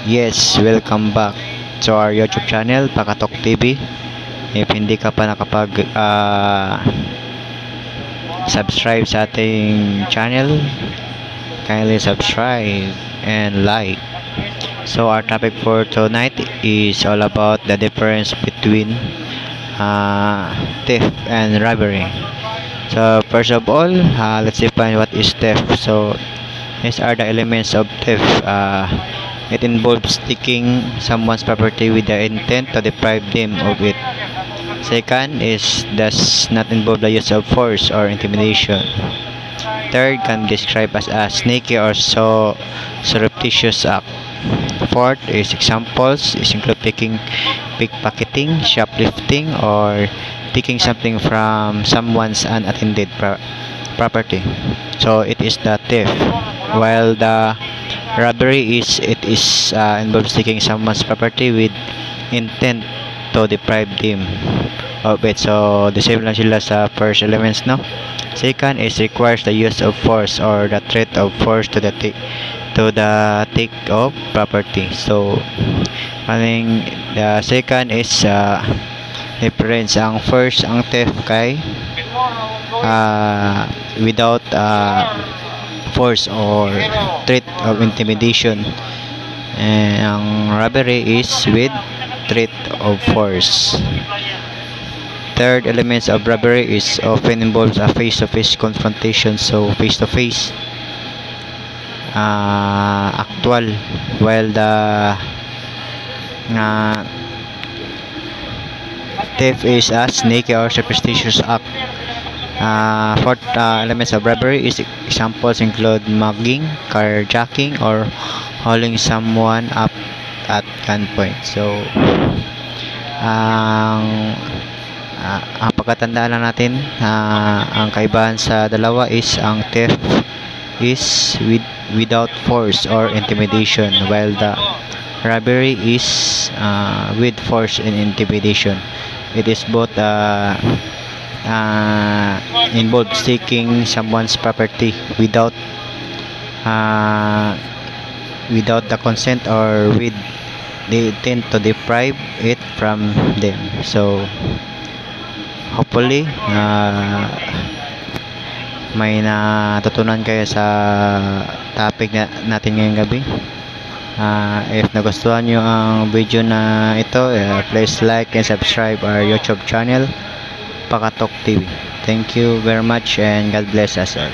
Yes, welcome back to our YouTube channel, Pakatok TV. If hindi ka pa subscribe sa ating channel, kindly subscribe and like. So our topic for tonight is all about the difference between theft and robbery. So first of all, let's define what is theft. So these are the elements of theft. It involves taking someone's property with the intent to deprive them of it. Second is does not involve the use of force or intimidation. Third can be described as a sneaky or surreptitious act. Fourth is examples is include pickpocketing, shoplifting, or taking something from someone's unattended property. So it is the theft. While the robbery involves taking someone's property with intent to deprive them of it. So the same lang sila sa first elements, no? Second is requires the use of force or the threat of force to the take of property. So the second is difference. Ang first, ang theft kay without force or threat of intimidation, and ang robbery is with threat of force. Third elements of robbery is often involves a face-to-face confrontation, so face-to-face actual, while the theft is a sneaky or superstitious act. Fourth elements of robbery is examples include mugging, carjacking, or holding someone up at gunpoint. So ang pagkatandaan lang natin, ang kaibahan sa dalawa is ang theft is without force or intimidation, while the robbery is with force and intimidation. It is both involves taking someone's property without the consent or with the intent to deprive it from them. So hopefully may natutunan kayo sa topic natin ngayong gabi. If nagustuhan nyo ang video na ito, please like and subscribe our YouTube channel, Pakatok TV. Thank you very much and God bless us all.